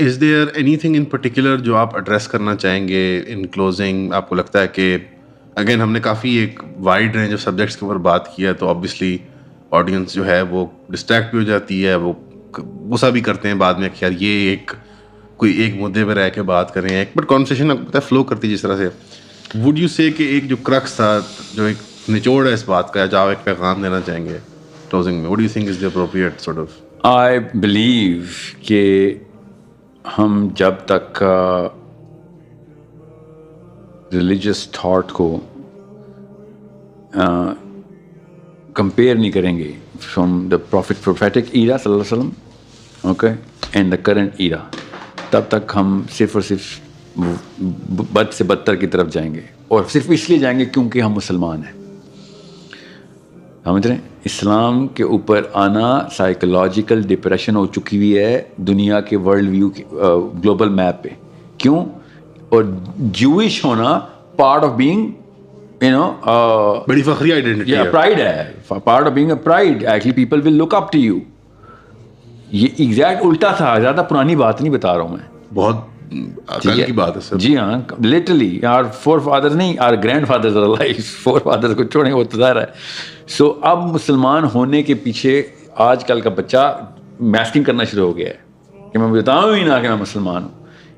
Is there any thing in particular جو آپ address کرنا چاہیں گے ان کلوزنگ؟ آپ کو لگتا ہے کہ اگین ہم نے کافی ایک وائڈ رینج آف سبجیکٹس کے اوپر بات کیا، تو آبویسلی آڈینس جو ہے وہ ڈسٹریکٹ بھی ہو جاتی ہے، وہ غصہ بھی کرتے ہیں بعد میں کہ یار یہ ایک کوئی ایک مدعے پہ رہ کے بات کریں، ایک بٹ کانورسیشن آپ کو پتہ ہے فلو کرتی جس طرح سے. وڈ یو سے کہ ایک جو کرکس تھا، جو ایک نچوڑ ہے اس بات کا، جہاں ایک پیغام دینا چاہیں گے کلوزنگ میں، would you think is the appropriate sort of? I believe کہ ہم جب تک ریلیجس تھاٹ کو کمپیئر نہیں کریں گے فرام دا پروفیٹک ایرا صلی اللہ علیہ وسلم، okay, and the current era, تب تک ہم صرف اور صرف بد سے بدتر کی طرف جائیں گے، اور صرف اس لیے جائیں گے کیونکہ ہم مسلمان ہیں. سمجھ رہے ہیں؟ اسلام کے اوپر آنا سائیکولوجیکل ڈپریشن ہو چکی ہوئی ہے دنیا کے ورلڈ ویو گلوبل میپ پہ. کیوں؟ اور جوئش ہونا پارٹ آف بینگ بڑی فخری آئیڈینٹی ہے، پرائڈ ہے، part of being a pride. Actually people will look up to you. یہ ایگزیکٹ الٹا تھا، زیادہ پرانی بات نہیں بتا رہا ہوں میں، بہت کل کی بات ہے سر. جی ہاں، لٹرلی آر فور فادر نہیں، our grandfathers are alive. Forefathers کو چھوڑیں، وہ تو ظاہر ہے. سو اب مسلمان ہونے کے پیچھے آج کل کا بچہ میسکنگ کرنا شروع ہو گیا ہے کہ میں بتاؤں ہی نہ کہ میں مسلمان ہوں.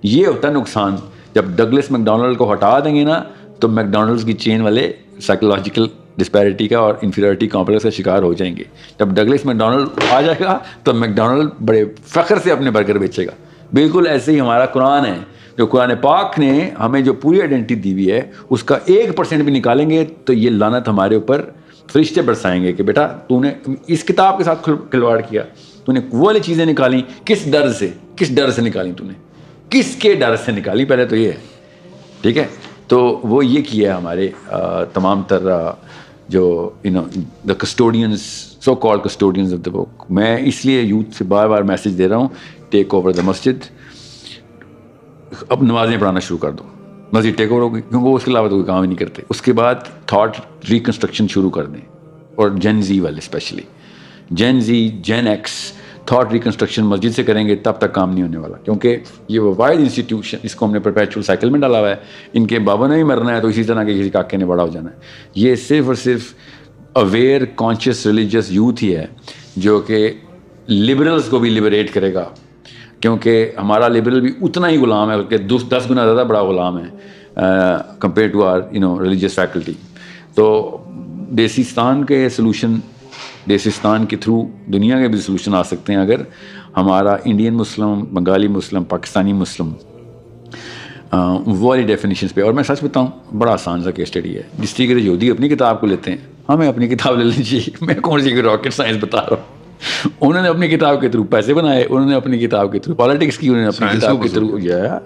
یہ ہوتا ہے نقصان. جب ڈگلس میک ڈونلڈ کو ہٹا دیں گے نا، تو میک ڈونلڈس کی چین والے سائیکولوجیکل ڈسپیرٹی کا اور انفیریٹی کمپلیکس کا شکار ہو جائیں گے. جب ڈگلس میک ڈونلڈ آ جائے گا تو میک ڈونلڈ بڑے فخر سے اپنے برگر بیچے گا. بالکل ایسے ہی ہمارا قرآن ہے، جو قرآن پاک نے ہمیں جو پوری آئیڈینٹی دی ہوئی ہے، اس کا 1% بھی نکالیں گے تو یہ لعنت ہمارے اوپر فرشتے برسائیں گے کہ بیٹا تو نے اس کتاب کے ساتھ کھلواڑ کیا، تو نے وہ والی چیزیں نکالی. کس ڈر سے، کس ڈر سے نکالی تو نے، کس کے ڈر سے نکالی؟ پہلے تو یہ ہے، ٹھیک ہے. تو وہ یہ کیا ہے ہمارے تمام تر جو دا کسٹوڈینس، سو کال کسٹوڈینس آف دا بک. میں اس لیے یوتھ سے بار بار میسج دے رہا ہوں، ٹیک اوور دا مسجد. اب نمازیں پڑھانا شروع کر دو، مسجد ٹیک اوور ہوگی، کیونکہ وہ اس کے علاوہ تو کوئی کام ہی نہیں کرتے. اس کے بعد تھاٹ ریکنسٹرکشن شروع کر دیں، اور جین زی والے اسپیشلی، جین زی، جین ایکس، تھاٹ ریکنسٹرکشن مسجد سے کریں گے تب تک کام نہیں ہونے والا. کیونکہ یہ وائڈ انسٹیٹیوشن، اس کو ہم نے پرپیچول سائیکل میں ڈالا ہوا ہے. ان کے بابا نے بھی مرنا ہے تو اسی طرح کے کسی کاکے نے بڑا ہو جانا ہے. یہ صرف اور صرف اویئر کانشیس ریلیجیس یوتھ ہی ہے جو کہ لبرلز کو بھی لبریٹ کرے گا. کیونکہ ہمارا لبرل بھی اتنا ہی غلام ہے، بلکہ 10 گنا زیادہ بڑا غلام ہے compare to our religious faculty. تو دیسستان کے سلوشن، دیسستان کے تھرو دنیا کے بھی سلوشن آ سکتے ہیں اگر ہمارا انڈین مسلم، بنگالی مسلم، پاکستانی مسلم وہ والی ڈیفینیشنس پہ. اور میں سچ بتاؤں، بڑا آسان سا کیس اسٹڈی ہے. جس طریقے سے یہودی اپنی کتاب کو لیتے ہیں، ہمیں اپنی کتاب لے لیجیے. میں کون سی راکٹ سائنس بتا رہا ہوں. انہوں نے اپنی کتاب کے تھرو پیسے بنائے، انہوں نے اپنی کتاب کے تھرو پالیٹکس کی، انہوں نے اپنی کتاب کے تھرو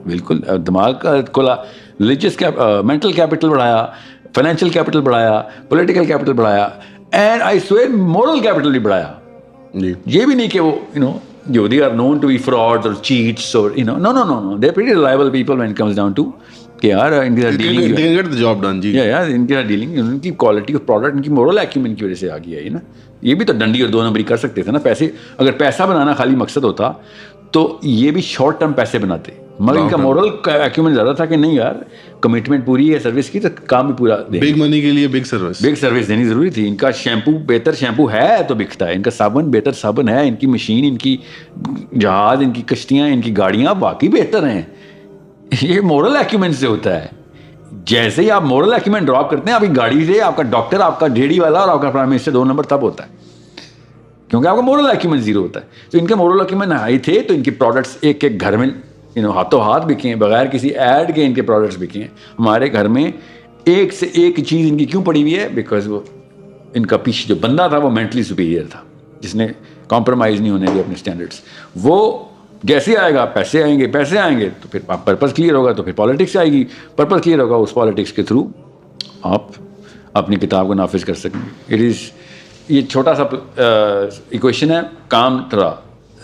بالکل دماغ کا کھولا، ریلیجیس مینٹل کیپٹل بڑھایا، فائنینشیل کیپٹل بڑھایا، پولیٹیکل کیپٹل بڑھایا، and I swear moral capital بھی بڑھایا. یہ بھی نہیں کہ وہ یہودی are known to be frauds اور چیٹس اور no they are pretty reliable people when it comes down to کہ یار ان کی ڈیلنگ، ان کی کوالٹی آف پروڈکٹ، ان کی مورل ایکیومن کی وجہ سے آ گیا ہے نا. یہ بھی تو ڈنڈی اور 2 نمبری کر سکتے تھے نا. پیسے، اگر پیسہ بنانا خالی مقصد ہوتا تو یہ بھی شارٹ ٹرم پیسے بناتے، مگر ان کا مورل ایکیومن زیادہ تھا کہ نہیں یار کمٹمنٹ پوری ہے سروس کی تو کام بھی پورا دیں. بگ منی کے لیے بگ سروس دینی ضروری تھی. ان کا شیمپو بہتر شیمپو ہے تو بکتا ہے، ان کا صابن بہتر صابن ہے، ان کی مشین، ان کی جہاز، ان کی کشتیاں، ان کی گاڑیاں باقی بہتر ہیں. یہ مورل ایکیومن سے ہوتا ہے. جیسے ہی آپ مورل ایکیومن ڈراپ کرتے ہیں، آپ کی گاڑی سے آپ کا ڈاکٹر، آپ کا ڈیڑھی والا اور آپ کا پرائم منسٹر 2 نمبر تب ہوتا ہے، کیونکہ آپ کا مورل ایکیومن زیرو ہوتا ہے. تو ان کے مورل ایکیومن ہائی تھے تو ان کے پروڈکٹس ایک ایک گھر میں ہاتھوں ہاتھ بکے ہیں، بغیر کسی ایڈ کے ان کے پروڈکٹس بکے ہیں. ہمارے گھر میں ایک سے ایک چیز ان کی کیوں پڑی ہوئی ہے؟ بیکاز وہ ان کا پیچھے جو بندہ تھا وہ مینٹلی سپیریئر تھا، جس نے کمپرومائز نہیں ہونے دیا اپنے اسٹینڈرڈس. وہ جیسے آئے گا، پیسے آئیں گے، پیسے آئیں گے تو پھر پرپز کلیئر ہوگا، تو پھر پالیٹکس آئے گی، پرپز کلیئر ہوگا، اس پالیٹکس کے تھرو آپ اپنی کتاب کو نافذ کر سکیں گے. اٹ از، یہ چھوٹا سا ایکویشن ہے، کام تھوڑا.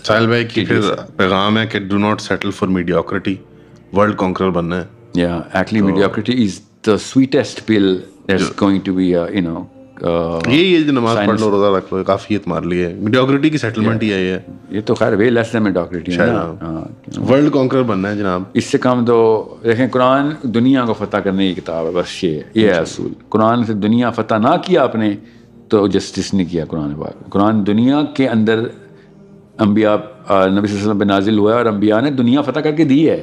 ساحل بھائی کی پھر پیغام ہے کہ do not settle for mediocrity, world conqueror بننا ہے. Actually mediocrity is the sweetest pill that's going to be یہ جو نماز پڑھ لو روزہ رکھ لو کافی تمہارے لیے میڈیوکریٹی کی سیٹلمنٹ ہی ہے یہ تو خیر وے لیس دین میڈیوکریٹی ہے نا. ورلڈ کانکرر بننا ہے جناب. اس سے کم تو دیکھیں قرآن دنیا کو فتح کرنے کی کتاب ہے, بس یہ ہے اصول. قرآن سے دنیا فتح نہ کیا آپ نے تو جسٹس نہیں کیا قرآن پاک. قرآن دنیا کے اندر انبیاء نبی صلی اللہ علیہ وسلم پہ نازل ہوا ہے اور انبیاء نے دنیا فتح کر کے دی ہے,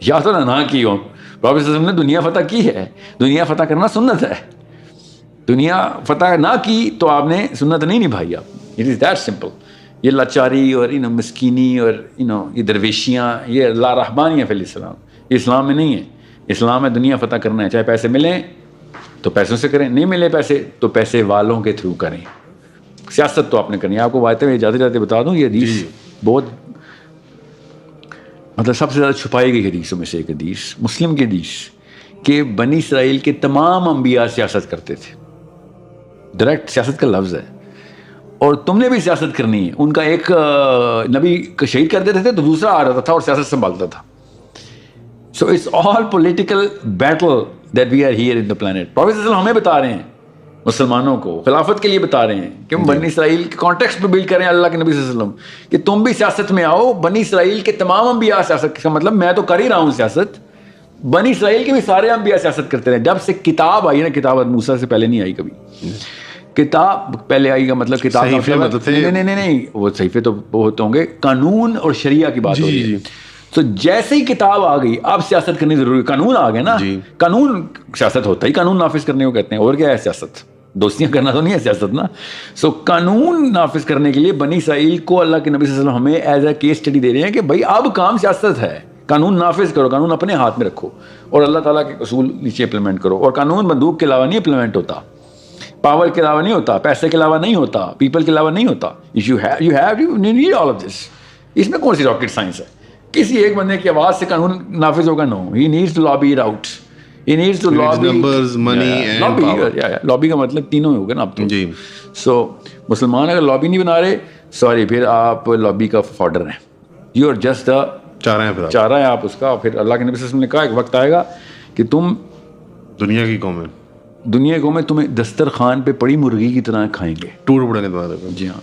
یا تو نہ کی ہو. پروفیٹ صلی اللہ علیہ وسلم نے دنیا فتح کی ہے. دنیا فتح کرنا سنت ہے. دنیا فتح نہ کی تو آپ نے سنت نہیں نبھائی. آپ اٹ از دیٹ سمپل. یہ لاچاری اور مسکینی اور یہ درویشیاں, یہ لا رحمانیہ فی الاسلام, یہ اسلام میں نہیں ہے. اسلام میں دنیا فتح کرنا ہے, چاہے پیسے ملیں تو پیسوں سے کریں, نہیں ملے پیسے تو پیسے والوں کے تھرو کریں. سیاست تو آپ نے کرنی ہے. آپ کو باتیں میں جاتے جاتے بتا دوں, یہ حدیث بہت مطلب سب سے زیادہ چھپائی گئی حدیثوں میں سے ایک حدیث, مسلم کی حدیث, کہ بنی اسرائیل کے تمام انبیاء سیاست کرتے تھے. ڈائریکٹ سیاست کا لفظ ہے, اور تم نے بھی سیاست کرنی ہے. ان کا ایک نبی کو شہید کر دیتے تھے تو دوسرا آ رہا تھا اور سیاست سنبھالتا تھا. So it's all political battle that we are here in the planet. Prophet صلی اللہ علیہ وسلم ہمیں بتا رہے ہیں, مسلمانوں کو خلافت کے لیے بتا رہے ہیں کہ ہم بنی اسرائیل کے کانٹیکسٹ پہ بلڈ کریں اللہ کے نبی صلی اللہ علیہ وسلم, کہ تم بھی سیاست میں آؤ. بنی اسرائیل کے تمام انبیاء سیاست کا مطلب میں تو کر ہی رہا ہوں سیاست, بنی اسرائیل کے بھی سارے انبیاء سیاست کرتے رہے. جب سے کتاب آئی نا, کتاب موسیٰ سے پہلے نہیں آئی کبھی. کتاب پہلے آئی کا مطلب کتاب نہیں, وہ صحیفے تو بہت ہوں گے. قانون اور شریعہ کی بات ہو رہی ہے. تو جیسے ہی کتاب آ گئی اب سیاست کرنی ضروری. قانون آ گئے نا, قانون سیاست ہوتا ہی قانون نافذ کرنے کو کہتے ہیں. اور کیا ہے سیاست؟ دوستیاں کرنا تو نہیں ہے سیاست نا. سو قانون نافذ کرنے کے لیے بنی اسرائیل کو اللہ کے نبی صلی اللہ علیہ وسلم ہمیں as a case study they رہے ہیں کہ بھائی اب کام سیاست ہے. قانون نافذ کرو, قانون اپنے ہاتھ میں رکھو اور اللہ تعالیٰ کے اصول نیچے امپلیمنٹ کرو. اور قانون بندوق کے علاوہ نہیں امپلیمنٹ ہوتا, پاور کے علاوہ نہیں ہوتا, پیسے کے علاوہ نہیں ہوتا, پیپل کے علاوہ نہیں ہوتا. You need all of this. اس میں کون سی راکٹ سائنس ہے؟ کسی ایک بندے کی آواز سے قانون نافذ ہوگا؟ نو. He needs to lobby it out. He needs to lobby numbers, money and power. Lobby کا مطلب تینوں ہوگا نا اب تو. جی. So مسلمان اگر لابی نہیں بنا رہے, سوری, پھر آپ لابی کا فاڈر ہیں. You are just the چاہ رہے ہیں آپ اس کا. پھر اللہ کے نبی صلی اللہ علیہ وسلم نے کہا ایک وقت آئے گا کہ تم دنیا کی قوم میں تمہیں دسترخوان پہ پڑی مرغی کی طرح کھائیں گے. ٹوٹ پڑیں گے. جی ہاں.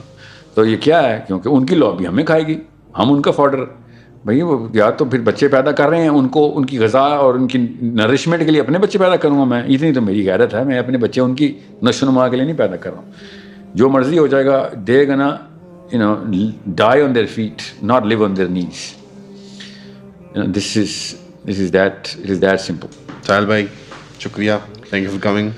تو یہ کیا ہے؟ کیونکہ ان کی لابی ہمیں کھائے گی, ہم ان کا فاڈر. بھائی وہ یا تو پھر بچے پیدا کر رہے ہیں, ان کو ان کی غذا اور ان کی نرشمنٹ کے لیے اپنے بچے پیدا کروں گا میں. اتنی تو میری غیرت ہے, میں اپنے بچے ان کی نشو و نما کے لیے نہیں پیدا کر رہا ہوں. جو مرضی ہو جائے گا, دے گنا die on their feet, not live on their knees. This is that simple. ساحل بھائی شکریہ, thank you for coming.